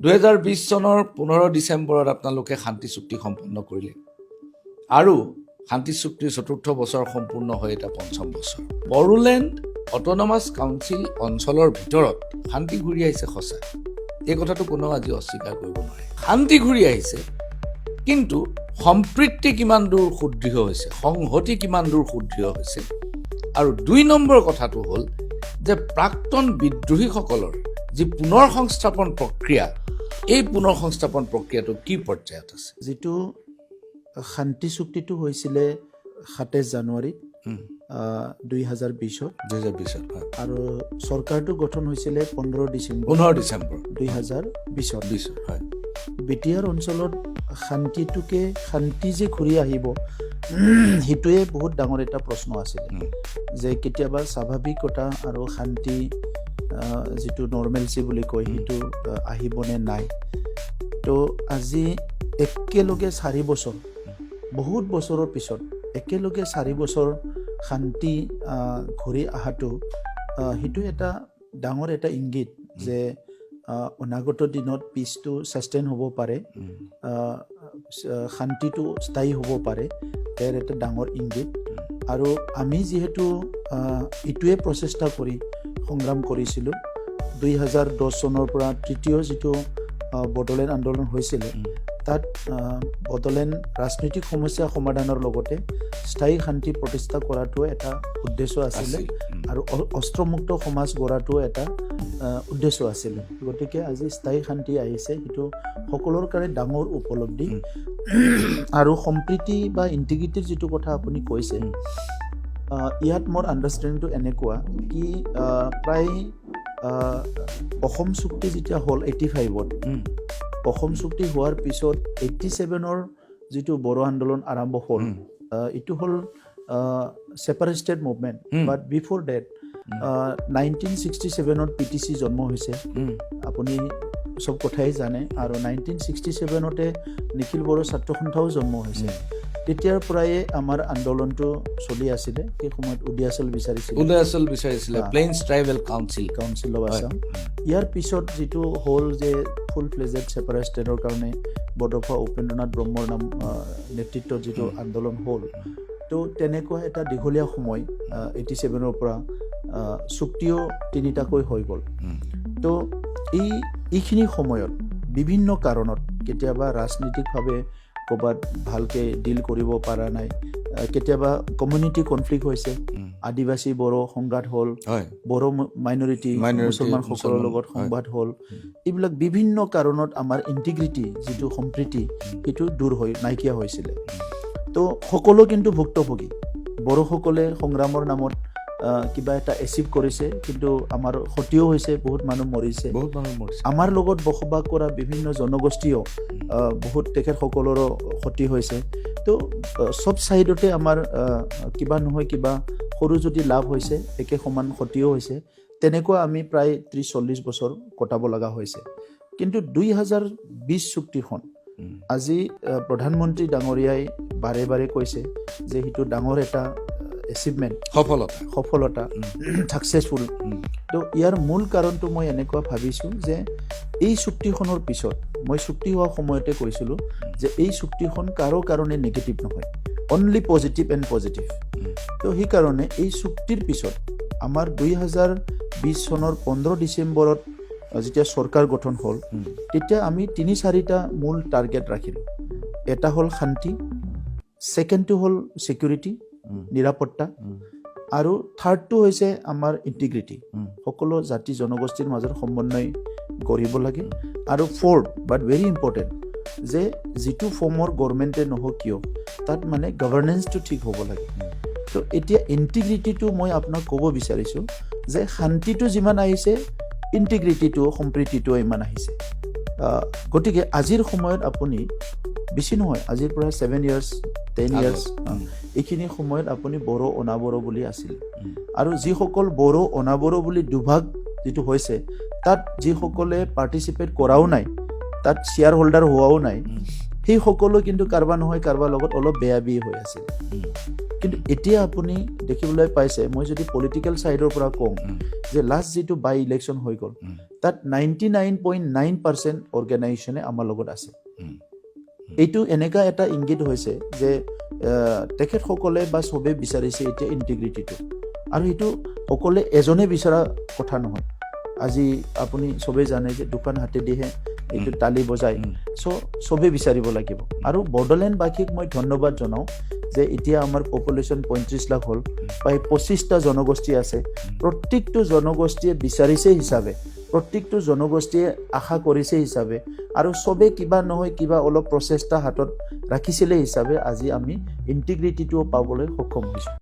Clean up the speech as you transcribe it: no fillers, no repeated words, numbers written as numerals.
2020 চনৰ 15 ডিচেম্বৰত আপোনালোকে শান্তি চুক্তি সম্পন্ন কৰিলে আৰু শান্তি চুক্তিৰ চতুৰ্থ বছৰ সম্পূৰ্ণ হৈ এটা পঞ্চম বছৰ বড়োলেণ্ড অট'নমাছ কাউন্সিল অঞ্চলৰ ভিতৰত শান্তি ঘূৰি আহিছে সঁচা এই কথাটো কোনো আজি অস্বীকাৰ কৰিব নোৱাৰে শান্তি ঘূৰি আহিছে কিন্তু সম্প্ৰীতি কিমান দূৰ সুদৃঢ় হৈছে সংহতি কিমান দূৰ সুদৃঢ় হৈছে আৰু 2 নম্বৰ কথাটো হ'ল যে প্ৰাক্তন বিদ্ৰোহীসকলৰ যি পুনৰ সংস্থাপন প্ৰক্ৰিয়া এই পুনৰ সংস্থাপন প্ৰক্ৰিয়াটো কি পৰ্যায়ত আছে যেটো শান্তি চুক্তিটো হৈছিলে 27 জানুৱাৰী 2020 আৰু চৰকাৰটো গঠন হৈছিলে 15 ডিচেম্বৰ 2020 হয় বিটিআৰ অঞ্চলত শান্তি যে ঘূৰি আহিব হিটোৱে বহুত ডাঙৰ এটা প্ৰশ্ন আছিল যে কেতিয়াবা স্বাভাৱিকতা আৰু শান্তি যেটো নৰ্মেলসি বুলি কয় হিটো আহিবনে নাই তো আজি একেলগে 4 বছৰ বহুত বছৰৰ পিছত একেলগে 4 বছৰ শান্তি ঘূৰি আহাটো হিটো এটা ডাঙৰ এটা ইংগিত যে অনাগত দিনত পিছটো সাস্টেইন হ'ব পাৰে শান্তিটো স্থায়ী হ'ব পাৰে এৰ এটা ডাঙৰ ইংগিত আৰু আমি যেহেতু ইটোৱে প্ৰচেষ্টা কৰি সংগ্ৰাম কৰিছিলোঁ 2010 চনৰ পৰা তৃতীয় যেটো বড়োলেণ্ড আন্দোলন হৈছিল তাত বড়োলেণ্ড ৰাজনৈতিক সমস্যা সমাধানৰ লগতে স্থায়ী শান্তি প্ৰতিষ্ঠা কৰাটো এটা উদ্দেশ্য আছিল আৰু অস্ত্ৰমুক্ত সমাজ গঢ়াটো এটা উদ্দেশ্য আছিল গতিকে আজি স্থায়ী শান্তি আহিছে সেইটো সকলোৰ কাৰণে ডাঙৰ উপলব্ধি আৰু সম্প্ৰীতি বা ইন্টিগ্ৰিটিৰ যেটো কথা আপুনি কৈছে ইয়াত মোৰ আন্ডাৰষ্টেণ্ডিংটো এনেকুৱা কি প্ৰায় অসম চুক্তি যেতিয়া হ'ল 85ত অসম চুক্তি হোৱাৰ পিছত 87ৰ যেটো বড়ো আন্দোলন আৰম্ভ হ'ল ইটো হ'ল সেপাৰেটেড মুভমেন্ট বাট বিফোৰ ডেট 1967ত পিটিসি জন্ম হৈছে আপুনি সব কথাই জানে আৰু 1967তে নিখিল বড়ো ছাত্ৰ সন্থাও জন্ম হৈছে তেতিয়াৰ পৰাই আমাৰ আন্দোলনটো চলি আছিল সেই সময়ত উদয়াচল বিচাৰিছিল plains tribal council of Assam ইয়াৰ পিছত যেটো হ'ল যে ফুল ফ্লেজেড সেপাৰেটেডৰ কাৰণে বড়োফা উপেন্দ্ৰনাথ ব্ৰহ্মৰ নাম নেতৃত্বত যেটো আন্দোলন হ'ল তো তেনেকুৱা এটা দীঘলীয়া সময় 87ৰ পৰা চুক্তিও তিনিটাকৈ হৈ গ'ল তো এইখিনি সময়ত বিভিন্ন কাৰণত কেতিয়াবা ৰাজনৈতিকভাৱে ক'বাত ভালকে ডিল কৰিব পৰা নাই কেতিয়াবা কমিউনিটি কনফ্লিক্ট হৈছে আদিবাসী বড়ো সংঘাত হ'ল বড়ো মাইনৰিটি মুছলমান সকলৰ লগত সংঘাত হ'ল এইবিলাক বিভিন্ন কাৰণত আমাৰ ইন্টিগ্ৰিটি যেটো সম্প্ৰীতি সেইটো দূৰ হৈ নাইকিয়া হৈছিল তো সকলো কিন্তু ভুক্তভোগী বড়োসকলে সংগ্ৰামৰ নামত কিবা এটা এচিভ কৰিছে কিন্তু আমাৰ ক্ষতিও হৈছে বহুত মানুহ মৰিছে আমাৰ লগত বসবাস কৰা বিভিন্ন জনগোষ্ঠীও বহুত তেখেতসকলৰ ক্ষতি হৈছে তো সব সাইডতে আমাৰ কিবা নহয় কিবা সৰু যদি লাভ হৈছে একে সমান ক্ষতিও হৈছে তেনেকুৱা আমি প্ৰায় 30-40 বছৰ কটাব লগা হৈছে কিন্তু 2020 চুক্তিখন আজি প্ৰধানমন্ত্ৰী ডাঙৰীয়াই বাৰে বাৰে কৈছে যে হিটো ডাঙৰ এটা এচিভমেন্ট সফলতা সাকসেসফুল তো ইয়াৰ মূল কাৰণটো মই এনেকুৱা ভাবিছো যে এই চুক্তিখনৰ পিছত মই চুক্তি হোৱা সময়তে কৈছিলো যে এই চুক্তিখন কাৰো কাৰণে নেগেটিভ নহয় অনলি পজিটিভ এণ্ড পজিটিভ তো সেই কাৰণে এই চুক্তিৰ পিছত আমাৰ 2020 চনৰ 15 ডিচেম্বৰত যেতিয়া চৰকাৰ গঠন হ'ল তেতিয়া আমি 3-4টা মূল টাৰ্গেট ৰাখিলো এটা হ'ল শান্তি সেকেন্ডটো হ'ল সিকিউৰিটি নিৰাপত্তা আৰু থাৰ্ডটো হৈছে আমাৰ ইন্টিগ্ৰিটি সকলো জাতি জনগোষ্ঠীৰ মাজৰ সমন্বয় কৰিব লাগে আৰু ফৰ্থ বাট ভেৰি ইম্পৰ্টেণ্ট যে যেটো ফৰ্মৰ গভৰ্ণমেণ্টে নহওক কিয় তাত মানে গভৰ্ণেন্সটো ঠিক হ'ব লাগে তো এতিয়া ইন্টিগ্ৰিটিটো মই আপোনাক ক'ব বিচাৰিছোঁ যে শান্তিটো যিমান আহিছে ইন্টিগ্ৰিটিটো সম্প্ৰীতিটো ইমান আহিছে গতিকে আজিৰ সময়ত আপুনি বেছি নহয় আজিৰ পৰা 7 ইয়াৰ্ছ 10 ইয়াৰ্ছ এইখিনি সময়ত আপুনি বড়ো অনাবড়ো বুলি আছিল আৰু যিসকল বড়ো অনাবড়ো বুলি দুভাগ যেটো হৈছে তাত যিসকলে পাৰ্টিচিপেট কৰাও নাই তাত শ্বেয়াৰ হোল্ডাৰ হোৱাও নাই সেই সকলো কিন্তু কাৰোবাৰ নহয় কাৰোবাৰ লগত অলপ বেয়া বেয়া হৈ আছিল কিন্তু এতিয়া আপুনি দেখিবলৈ পাইছে মই যদি পলিটিকেল সাইডৰ পৰা কওঁ যে লাষ্ট যেটো বাই ইলেকশন হৈ গ'ল তাত 99.9% অৰ্গানাইজেচনে আমাৰ লগত আছে এইটো এনেকা এটা ইংগিত হৈছে যে তেখেতসকলে বা সবে বিচাৰিছে এতিয়া ইন্টিগ্ৰিটিটো আৰু এইটো অকলে এজনে বিচৰা কথা নহয় আজি আপুনি সবে জানে যে দোকান হাতে দিহে এইটো তালি বজাই সবে বিচাৰিব লাগিব আৰু বড়োলেণ্ডবাসীক মই ধন্যবাদ জনাওঁ যে এতিয়া আমাৰ পপুলেশ্যন 35 লাখ হ'ল প্ৰায় 25টা জনগোষ্ঠী আছে প্ৰত্যেকটো জনগোষ্ঠীয়ে বিচাৰিছে হিচাপে প্ৰত্যেকটো জনগোষ্ঠীয়ে আশা কৰিছে হিচাপে আৰু সবে কিবা নহয় কিবা অলপ প্ৰচেষ্টা হাতত ৰাখিছিলে হিচাপে আজি আমি ইন্টিগ্ৰিটিটো পাবলৈ সক্ষম হৈছোঁ